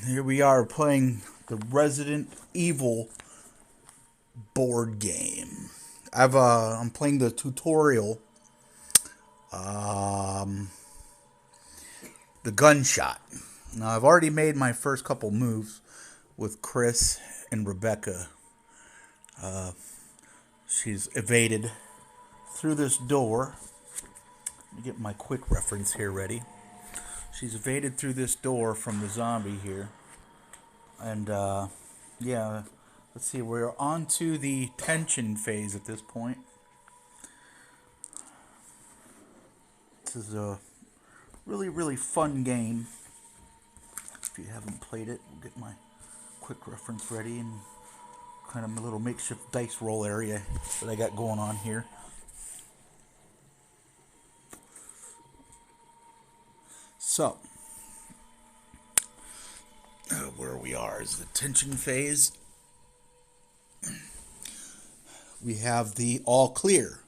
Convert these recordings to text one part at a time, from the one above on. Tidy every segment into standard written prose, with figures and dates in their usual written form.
Here we are playing the Resident Evil board game. I'm playing the tutorial, the Gunshot. Now I've already made my first couple moves with Chris and Rebecca. She's evaded through this door. Let me get my quick reference here ready. She's evaded through this door from the zombie here. And, yeah, let's see, we're on to the tension phase at this point. This is a really, really fun game. If you haven't played it, we'll get my quick reference ready and kind of a little makeshift dice roll area that I got going on here. So, where we are is the tension phase. We have the all clear.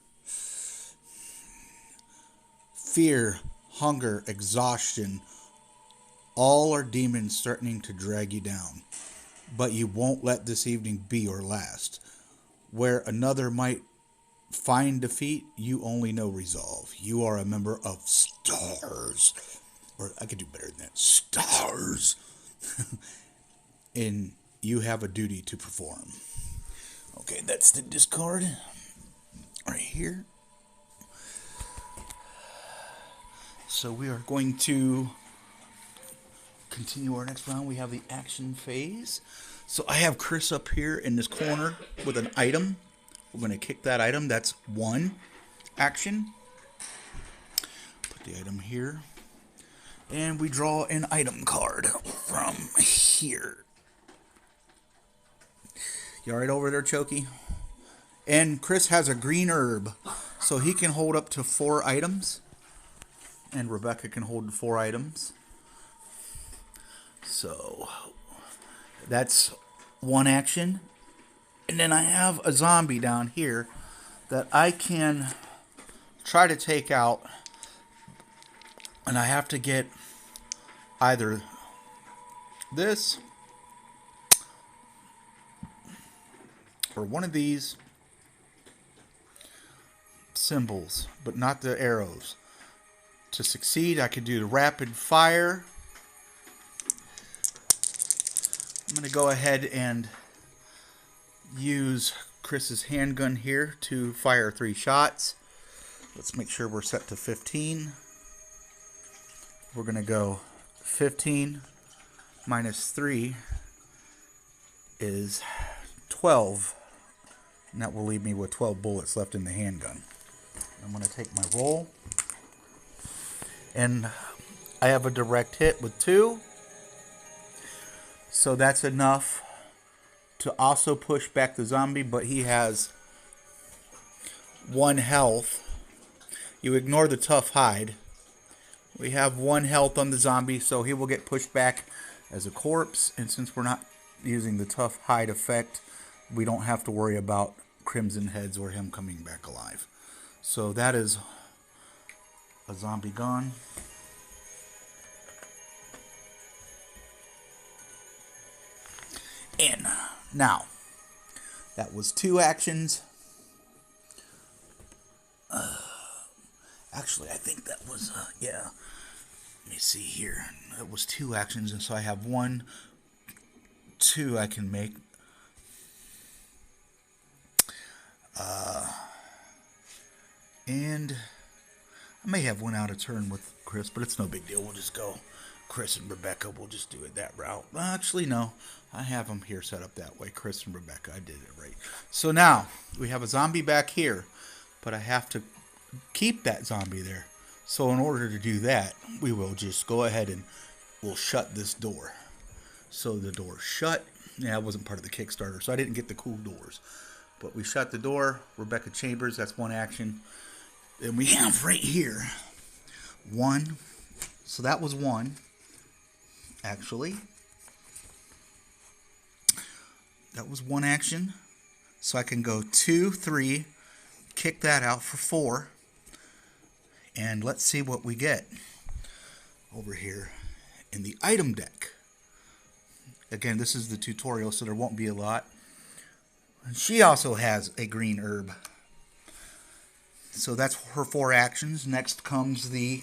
Fear, hunger, exhaustion, all are demons threatening to drag you down. But you won't let this evening be or last. Where another might find defeat, you only know resolve. You are a member of stars. Or I could do better than that. Stars. And you have a duty to perform. Okay, that's the discard. Right here. So we are going to continue our next round. We have the action phase. So I have Chris up here in this corner with an item. We're going to kick that item. That's one action. Put the item here. And we draw an item card from here. You alright over there, Chokey? And Chris has a green herb, so he can hold up to 4 items. And Rebecca can hold 4 items. So, that's one action. And then I have a zombie down here that I can try to take out. And I have to get either this or one of these symbols, but not the arrows. To succeed, I could do the rapid fire. I'm going to go ahead and use Chris's handgun here to fire 3 shots. Let's make sure we're set to 15. We're going to go 15 minus 3 is 12. And that will leave me with 12 bullets left in the handgun. I'm going to take my roll. And I have a direct hit with 2. So that's enough to also push back the zombie, but he has 1 health. You ignore the tough hide. We have 1 health on the zombie, so he will get pushed back as a corpse. And since we're not using the tough hide effect, we don't have to worry about crimson heads or him coming back alive. So that is a zombie gone. In. Now, that was 2 actions. Actually, I think that was, yeah. Let me see here. That was 2 actions, and so I have 1, 2 I can make. And I may have 1 out of turn with Chris, but it's no big deal. We'll just go Chris and Rebecca. We'll just do it that route. Well, actually, no. I have them here set up that way. Chris and Rebecca. I did it right. So now, we have a zombie back here, but I have to keep that zombie there. So in order to do that, we will just go ahead and we'll shut this door. So the door's shut. Yeah, it wasn't part of the Kickstarter, so I didn't get the cool doors. But we shut the door. Rebecca Chambers, that's 1 action. And we have right here 1. So that was 1, actually. That was 1 action. So I can go 2, 3, kick that out for 4. And let's see what we get over here in the item deck. Again, this is the tutorial, so there won't be a lot. She also has a green herb. So that's her 4 actions. Next comes the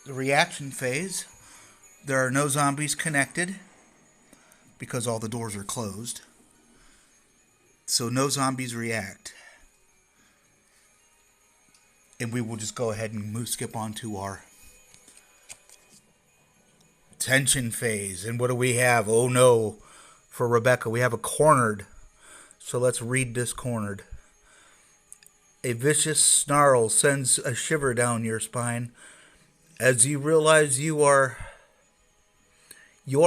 reaction phase. There are no zombies connected because all the doors are closed. So no zombies react. And we will just go ahead and skip on to our tension phase. And what do we have? Oh no, for Rebecca, we have a cornered. So let's read this cornered. A vicious snarl sends a shiver down your spine as you realize your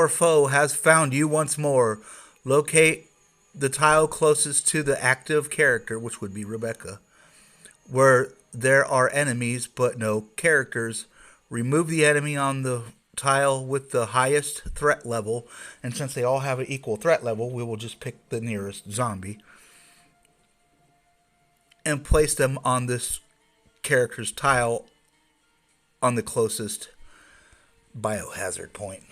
foe has found you once more. Locate the tile closest to the active character, which would be Rebecca, where there are enemies but no characters. Remove the enemy on the tile with the highest threat level, and since they all have an equal threat level, we will just pick the nearest zombie and place them on this character's tile on the closest biohazard point.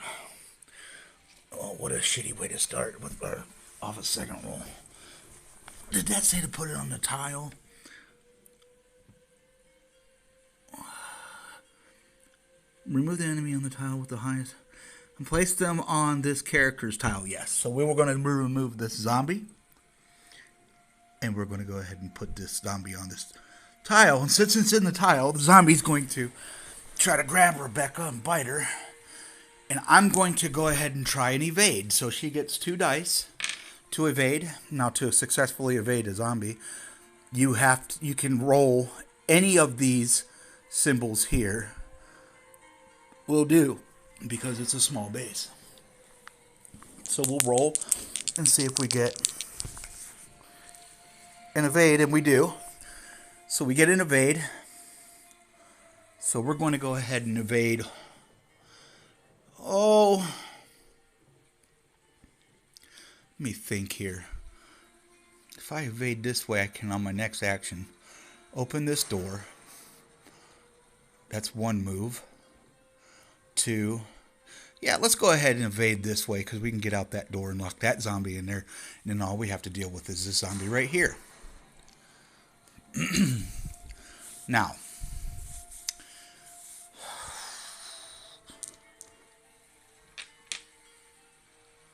Oh, what a shitty way to start with off a second roll. Did that say to put it on the tile? Remove the enemy on the tile with the highest and place them on this character's tile. Yes. So we were going to remove this zombie. And we're going to go ahead and put this zombie on this tile. And since it's in the tile, the zombie's going to try to grab Rebecca and bite her. And I'm going to go ahead and try and evade. So she gets 2 dice to evade. Now, to successfully evade a zombie, you can roll any of these symbols here. Will do, because it's a small base. So we'll roll and see if we get an evade, and we do. So we get an evade. So we're going to go ahead and evade. Oh, let me think here. If I evade this way, I can, on my next action, open this door. That's 1 move. 2. Yeah, let's go ahead and evade this way because we can get out that door and lock that zombie in there. And then all we have to deal with is this zombie right here. Now,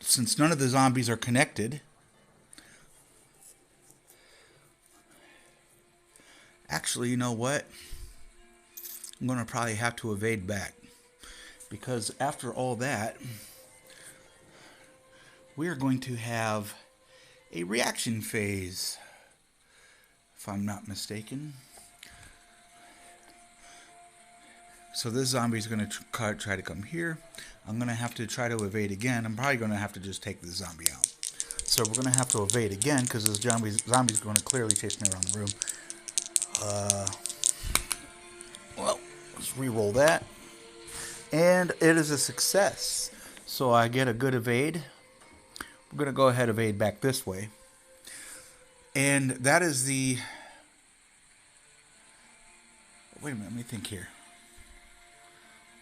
since none of the zombies are connected, actually, you know what? I'm going to probably have to evade back. Because after all that, we are going to have a reaction phase, if I'm not mistaken. So this zombie is going to try to come here. I'm going to have to try to evade again. I'm probably going to have to just take this zombie out. So we're going to have to evade again because this zombie's going to clearly chase me around the room. Well, let's re-roll that. And it is a success. So I get a good evade. We're going to go ahead and evade back this way. And that is the... Wait a minute, let me think here.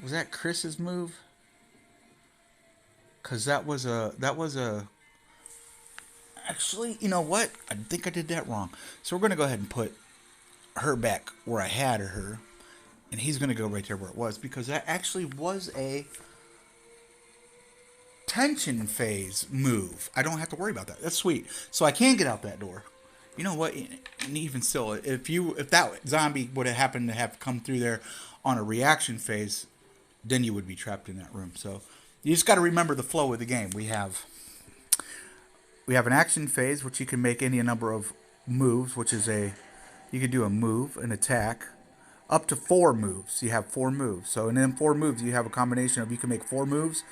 Was that Chris's move? Because that was a... Actually, you know what? I think I did that wrong. So we're going to go ahead and put her back where I had her. And he's going to go right there where it was, because that actually was a tension phase move. I don't have to worry about that. That's sweet. So I can get out that door. You know what? And even still, if that zombie would have happened to have come through there on a reaction phase, then you would be trapped in that room. So you just got to remember the flow of the game. We have an action phase, which you can make any number of moves, which is you could do a move, an attack. Up to 4 moves. You have 4 moves. So in them 4 moves, you have a combination of, you can make 4 moves.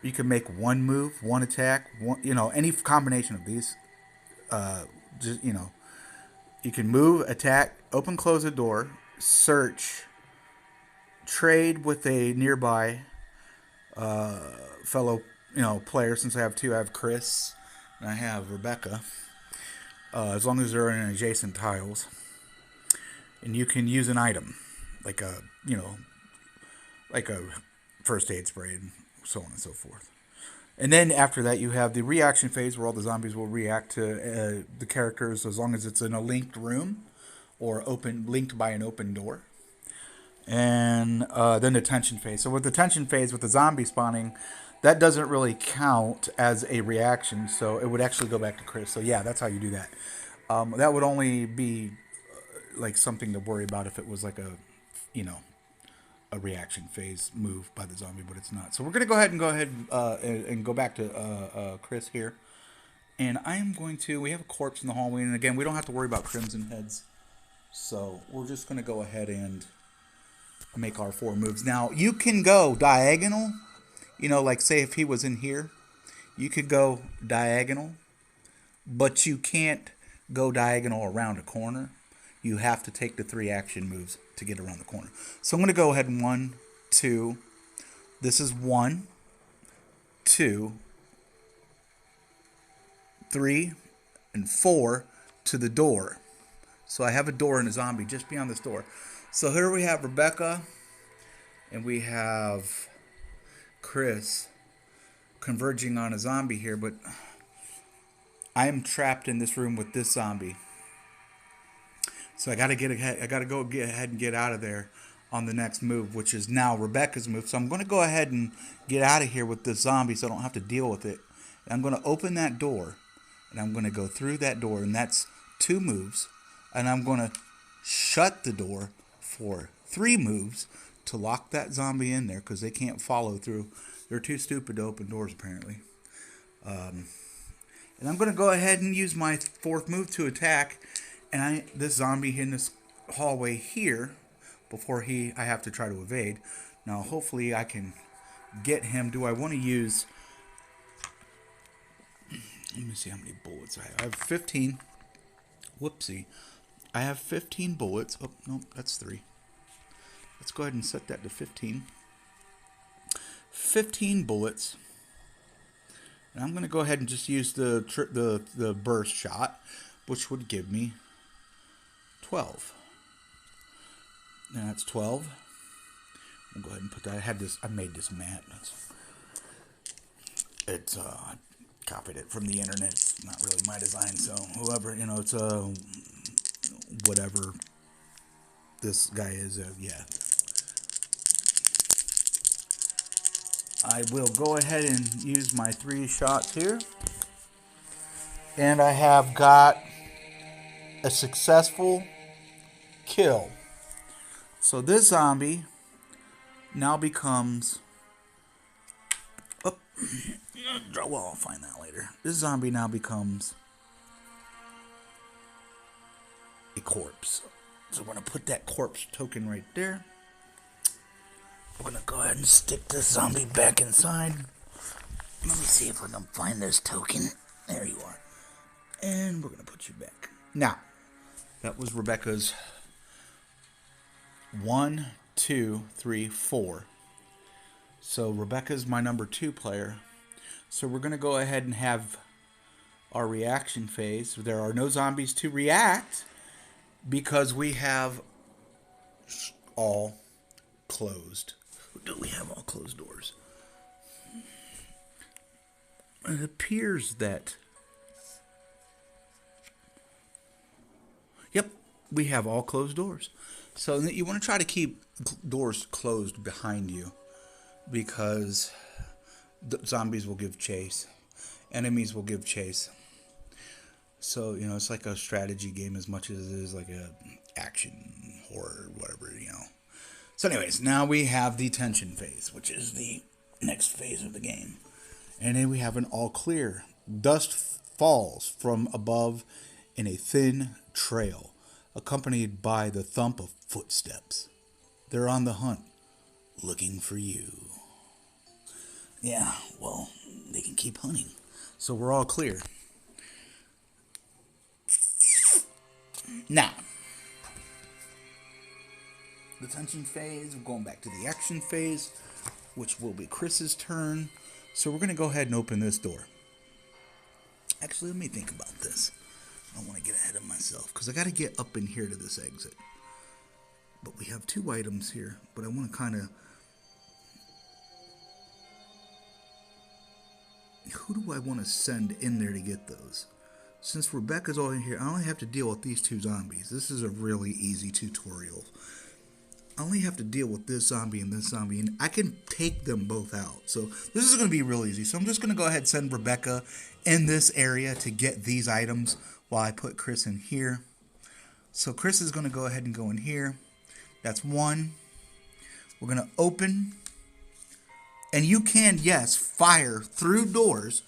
You can make 1 move, 1 attack, any combination of these. You can move, attack, open, close a door, search, trade with a nearby fellow, player. Since I have 2, I have Chris and I have Rebecca. As long as they're in adjacent tiles. And you can use an item, like like a first aid spray and so on and so forth. And then after that, you have the reaction phase where all the zombies will react to the characters as long as it's in a linked room or linked by an open door. And then the tension phase. So with the tension phase, with the zombie spawning, that doesn't really count as a reaction. So it would actually go back to Chris. So yeah, that's how you do that. That would only be like something to worry about if it was like you know, a reaction phase move by the zombie, but it's not. So we're gonna go ahead and go back to Chris here, and I am going to. We have a corpse in the hallway, and again, we don't have to worry about crimson heads. So we're just gonna go ahead and make our 4 moves. Now you can go diagonal. You know, like say if he was in here, you could go diagonal, but you can't go diagonal around a corner. You have to take the 3 action moves to get around the corner. So I'm going to go ahead and 1, 2. This is 1, 2, 3, and 4 to the door. So I have a door and a zombie just beyond this door. So here we have Rebecca, and we have Chris converging on a zombie here, but I am trapped in this room with this zombie. So I got to get ahead. I got to go get ahead and get out of there on the next move, which is now Rebecca's move. So I'm going to go ahead and get out of here with this zombie so I don't have to deal with it. And I'm going to open that door, and I'm going to go through that door, and that's 2 moves. And I'm going to shut the door for 3 moves to lock that zombie in there because they can't follow through. They're too stupid to open doors, apparently. And I'm going to go ahead and use my 4th move to attack. And this zombie in this hallway here, before I have to try to evade. Now, hopefully I can get him. Do I want to use... Let me see how many bullets I have. I have 15. Whoopsie. I have 15 bullets. Oh, no, that's 3. Let's go ahead and set that to 15. 15 bullets. And I'm going to go ahead and just use the burst shot, which would give me 12. And that's 12. I'll go ahead and put that. I made this mat. It's I copied it from the internet. It's not really my design, so whoever, it's whatever this guy is, yeah. I will go ahead and use my 3 shots here. And I have got a successful kill. So this zombie now becomes... Oh, well, I'll find that later. This zombie now becomes a corpse. So we're going to put that corpse token right there. We're going to go ahead and stick this zombie back inside. Let me see if we can find this token. There you are. And we're going to put you back. Now, that was Rebecca's 1, 2, 3, 4. So Rebecca's my number 2 player. So we're going to go ahead and have our reaction phase. There are no zombies to react because we have all closed. Do we have all closed doors? It appears that... Yep, we have all closed doors. So you want to try to keep doors closed behind you because the zombies will give chase. Enemies will give chase. So, it's like a strategy game as much as it is like a action, horror, whatever, So anyways, now we have the tension phase, which is the next phase of the game. And then we have an all clear. Dust falls from above in a thin trail, accompanied by the thump of footsteps. They're on the hunt, looking for you. Yeah, well, they can keep hunting. So we're all clear. Now, the tension phase, we're going back to the action phase, which will be Chris's turn. So we're going to go ahead and open this door. Actually, let me think about this. I don't want to get ahead of myself because I got to get up in here to this exit. But we have 2 items here, but I want to kind of Who do I want to send in there to get those? Since Rebecca's all in here, I only have to deal with these 2 zombies. This is a really easy tutorial. I only have to deal with this zombie, and I can take them both out. So this is going to be real easy. So I'm just going to go ahead and send Rebecca in this area to get these items while I put Chris in here. So Chris is going to go ahead and go in here. That's 1. We're going to open. And you can, yes, fire through doors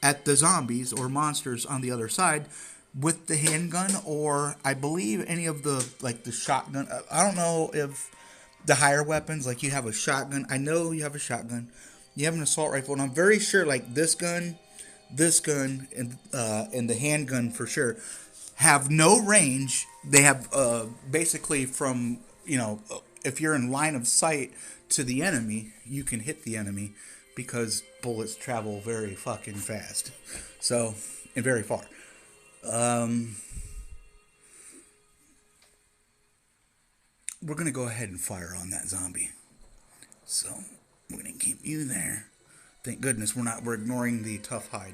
at the zombies or monsters on the other side with the handgun, or I believe any of the, like the shotgun. I don't know if the higher weapons, like you have a shotgun. I know you have a shotgun. You have an assault rifle, and I'm very sure like this gun, and the handgun for sure have no range. They have basically from, if you're in line of sight to the enemy, you can hit the enemy because bullets travel very fucking fast. So, and very far. We're going to go ahead and fire on that zombie. So, we're going to keep you there. Thank goodness we're ignoring the tough hide.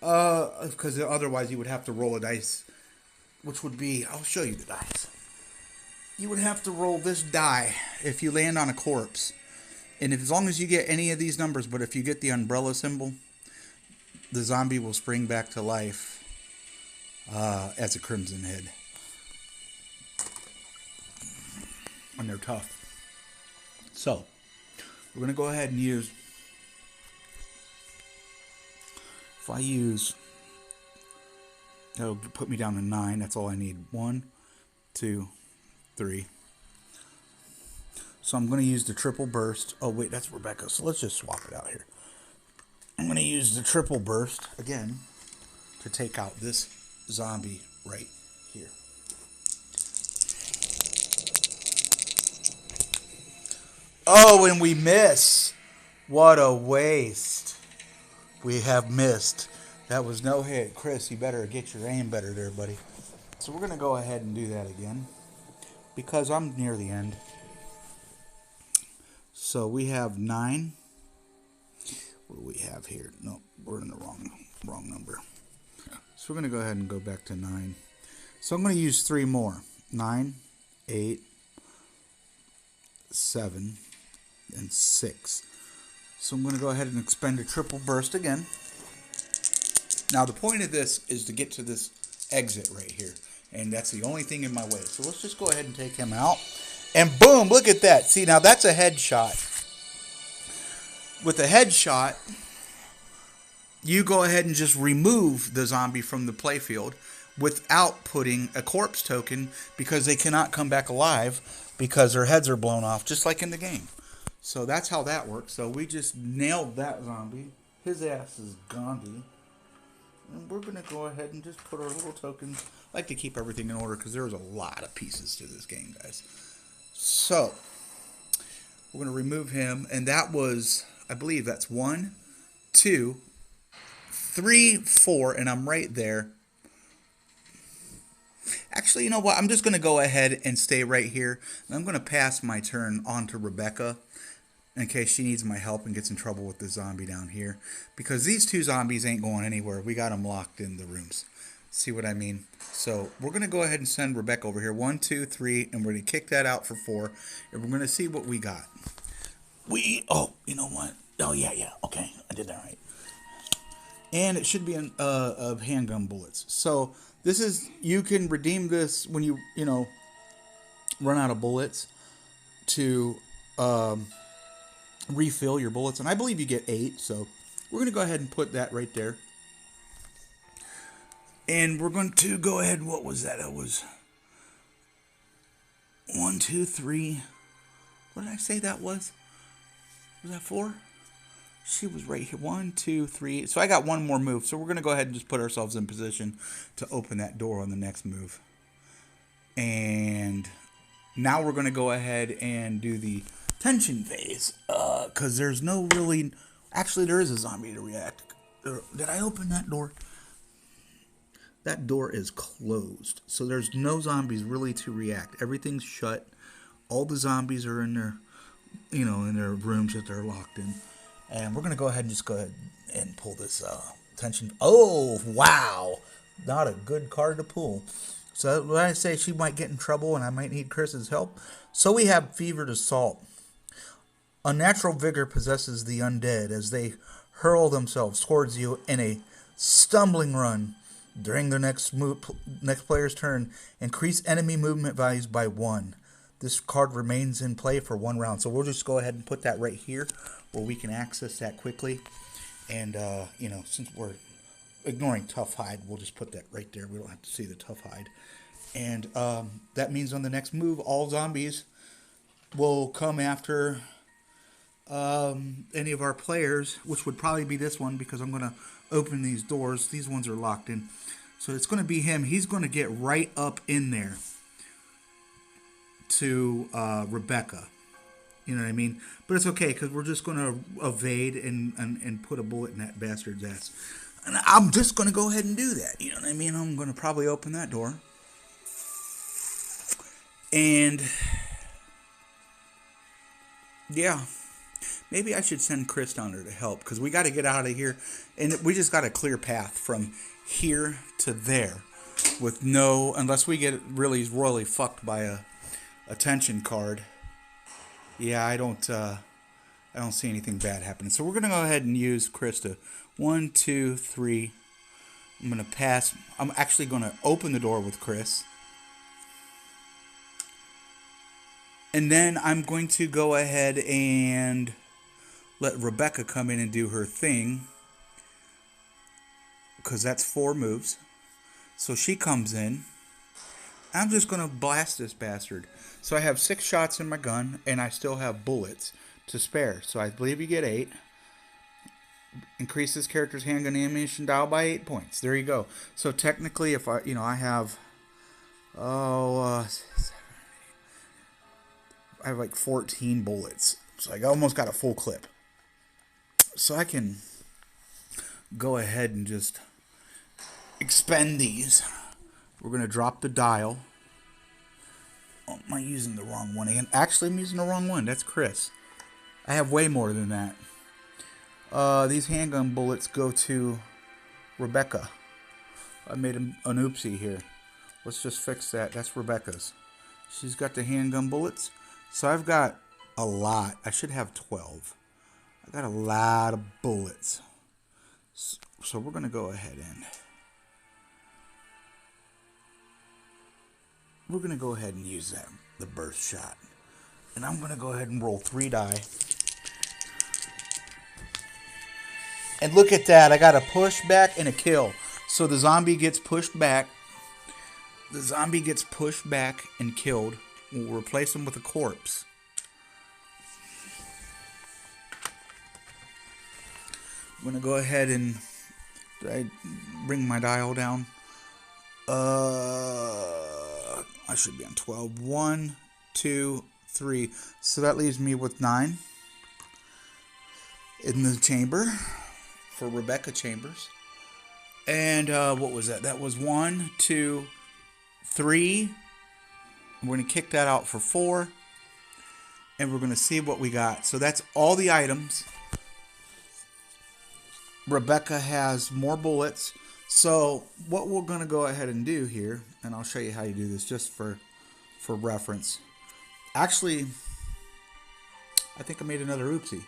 Because otherwise you would have to roll a dice, which would be, I'll show you the dice. You would have to roll this die if you land on a corpse. And as long as you get any of these numbers, but if you get the umbrella symbol, the zombie will spring back to life as a crimson head. And they're tough. So, we're going to go ahead and use, if I use, that'll put me down to 9. That's all I need. 1, 2, 3. So I'm going to use the triple burst. Oh, wait, that's Rebecca. So let's just swap it out here. I'm going to use the triple burst again to take out this zombie right here. Oh, and we miss. What a waste. We have missed. That was no hit. Chris, you better get your aim better there, buddy. So we're going to go ahead and do that again because I'm near the end. So we have 9. What do we have here? No, we're in the wrong number. So we're going to go ahead and go back to 9. So I'm going to use 3 more. 9, 8, 7, and 6. So I'm going to go ahead and expend a triple burst again. Now the point of this is to get to this exit right here. And that's the only thing in my way. So let's just go ahead and take him out. And boom, look at that. See, now that's a headshot. With a headshot, you go ahead and just remove the zombie from the playfield without putting a corpse token because they cannot come back alive because their heads are blown off, just like in the game. So that's how that works. So we just nailed that zombie. His ass is Gandhi. And we're going to go ahead and just put our little tokens. I like to keep everything in order because there's a lot of pieces to this game, guys. So, we're going to remove him. And that was, I believe that's 1, 2, 3, 4. And I'm right there. Actually, you know what? I'm just going to go ahead and stay right here. And I'm going to pass my turn on to Rebecca in case she needs my help and gets in trouble with the zombie down here. Because these 2 zombies ain't going anywhere. We got them locked in the rooms. See what I mean? So we're going to go ahead and send Rebecca over here. 1, 2, 3. And we're going to kick that out for 4. And we're going to see what we got. Oh, you know what? Oh, yeah. Okay, I did that right. And it should be of handgun bullets. So this is, you can redeem this when you run out of bullets to refill your bullets. And I believe you get 8. So we're going to go ahead and put that right there. And we're going to go ahead, what was that? It was 1, 2, 3. What did I say that was? Was that 4? She was right here. 1, 2, 3. So I got one more move. So we're going to go ahead and just put ourselves in position to open that door on the next move. And now we're going to go ahead and do the tension phase. Because there's no really... Actually, there is a zombie to react. Did I open that door? That door is closed. So there's no zombies really to react. Everything's shut. All the zombies are in their, in their rooms that they're locked in. And we're going to go ahead and just go ahead and pull this tension. Oh, wow. Not a good card to pull. So when I say she might get in trouble and I might need Chris's help. So we have Fevered Assault. Unnatural vigor possesses the undead as they hurl themselves towards you in a stumbling run. During the next player's turn, increase enemy movement values by 1. This card remains in play for 1 round. So we'll just go ahead and put that right here where we can access that quickly. And, since we're ignoring Tough Hide, we'll just put that right there. We don't have to see the Tough Hide. And that means on the next move, all zombies will come after any of our players, which would probably be this one because I'm going to open these doors. These ones are locked in. So it's going to be him. He's going to get right up in there to Rebecca. You know what I mean? But it's okay because we're just going to evade and put a bullet in that bastard's ass. And I'm just going to go ahead and do that. You know what I mean? I'm going to probably open that door. And yeah, maybe I should send Chris down there to help because we got to get out of here. And we just got a clear path from here to there with unless we get really royally fucked by a tension card. Yeah, I don't see anything bad happening. So we're going to go ahead and use Chris to 1, 2, 3. I'm going to pass. I'm actually going to open the door with Chris. And then I'm going to go ahead and let Rebecca come in and do her thing. Because that's 4 moves. So she comes in. I'm just going to blast this bastard. So I have 6 shots in my gun, and I still have bullets to spare. So I believe you get 8. Increase this character's handgun ammunition dial by 8 points. There you go. So technically, if I have, I have like 14 bullets. So I almost got a full clip. So I can go ahead and just expend these. We're going to drop the dial. Oh, am I using the wrong one again? Actually, I'm using the wrong one. That's Chris. I have way more than that. These handgun bullets go to Rebecca. I made an oopsie here. Let's just fix that. That's Rebecca's. She's got the handgun bullets. So I've got a lot. I should have 12. I got a lot of bullets. So we're going to go ahead and we're going to go ahead and use the burst shot. And I'm going to go ahead and roll 3 die. And look at that. I got a push back and a kill. So the zombie gets pushed back. The zombie gets pushed back and killed. We'll replace him with a corpse. I'm going to go ahead and... Did I bring my dial down? I should be on 12. 1, 2, 3. So that leaves me with 9 in the chamber for Rebecca Chambers. And what was that? That was 1, 2, 3. We're going to kick that out for 4. And we're going to see what we got. So that's all the items. Rebecca has more bullets. So what we're going to go ahead and do here, and I'll show you how you do this just for reference. Actually, I think I made another oopsie.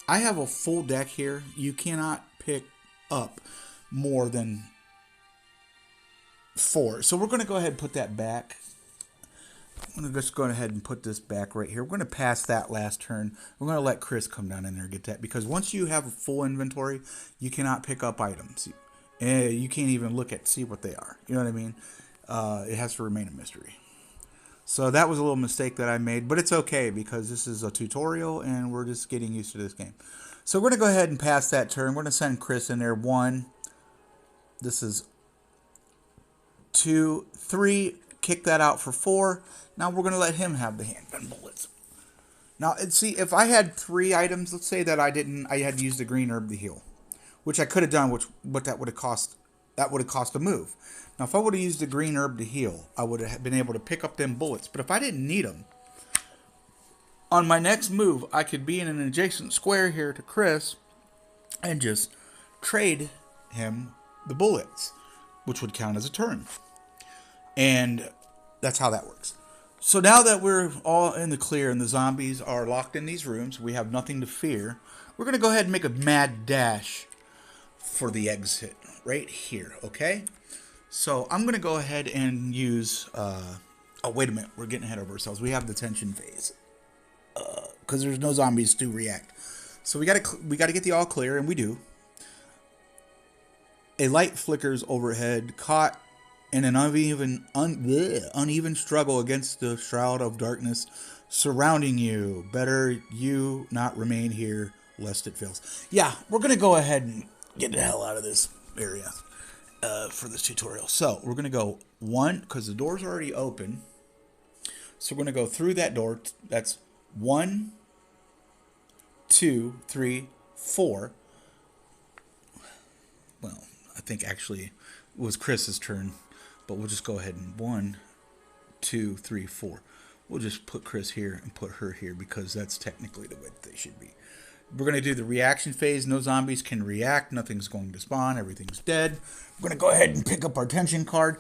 I have a full deck here. You cannot pick up more than 4. So we're going to go ahead and put that back. I'm going to just go ahead and put this back right here. We're going to pass that last turn. We're going to let Chris come down in there and get that. Because once you have a full inventory, you cannot pick up items. You can't even see what they are. You know what I mean? It has to remain a mystery. So that was a little mistake that I made. But it's okay because this is a tutorial and we're just getting used to this game. So we're going to go ahead and pass that turn. We're going to send Chris in there. 1. This is 2, 3. Kick that out for 4. Now we're going to let him have the handgun bullets. Now, see, if I had 3 items, let's say that I had used the green herb to heal, which I could have done, but that would have cost a move. Now, if I would have used the green herb to heal, I would have been able to pick up them bullets. But if I didn't need them, On my next move, I could be in an adjacent square here to Chris and just trade him the bullets, which would count as a turn. And that's how that works. So now that we're all in the clear and the zombies are locked in these rooms, we have nothing to fear, we're going to go ahead and make a mad dash for the exit right here, okay? So I'm going to go ahead and use... oh, wait a minute. We're getting ahead of ourselves. We have the tension phase. Because there's no zombies to react. So we got to get the all clear, and we do. A light flickers overhead, caught in an uneven struggle against the shroud of darkness surrounding you. Better you not remain here, lest it fails. Yeah, we're going to go ahead and get the hell out of this area for this tutorial. So we're going to go 1, because the door's already open. So we're going to go through that door. That's 1, 2, 3, 4. Well, I think actually it was Chris's turn, but we'll just go ahead and 1, 2, 3, 4. We'll just put Chris here and put her here because that's technically the way they should be. We're going to do the reaction phase. No zombies can react. Nothing's going to spawn. Everything's dead. We're going to go ahead and pick up our tension card.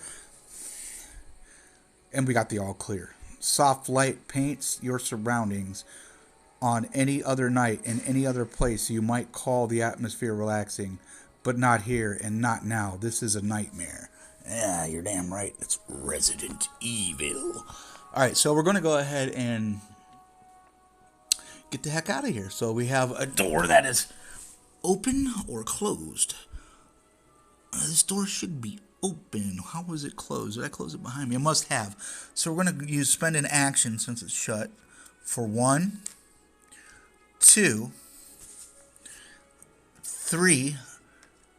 And we got the all clear. Soft light paints your surroundings. On any other night in any other place, you might call the atmosphere relaxing, but not here and not now. This is a nightmare. Yeah, you're damn right. It's Resident Evil. All right, so we're going to go ahead and get the heck out of here. So we have a door that is open or closed. This door should be open. How was it closed? Did I close it behind me? I must have. So we're going to spend an action since it's shut for 1, 2, 3,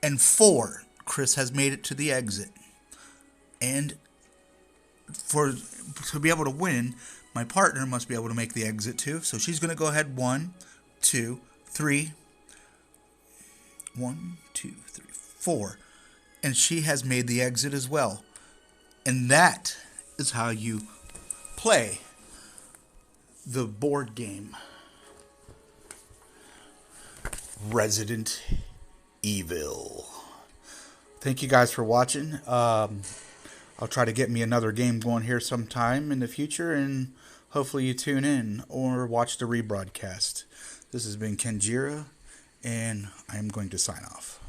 and 4. Chris has made it to the exit. And to be able to win, my partner must be able to make the exit too. So she's going to go ahead 1, 2, 3. 1, 2, 3, 4. And she has made the exit as well. And that is how you play the board game Resident Evil. Thank you guys for watching. I'll try to get me another game going here sometime in the future, and hopefully you tune in or watch the rebroadcast. This has been Kenjira, and I'm going to sign off.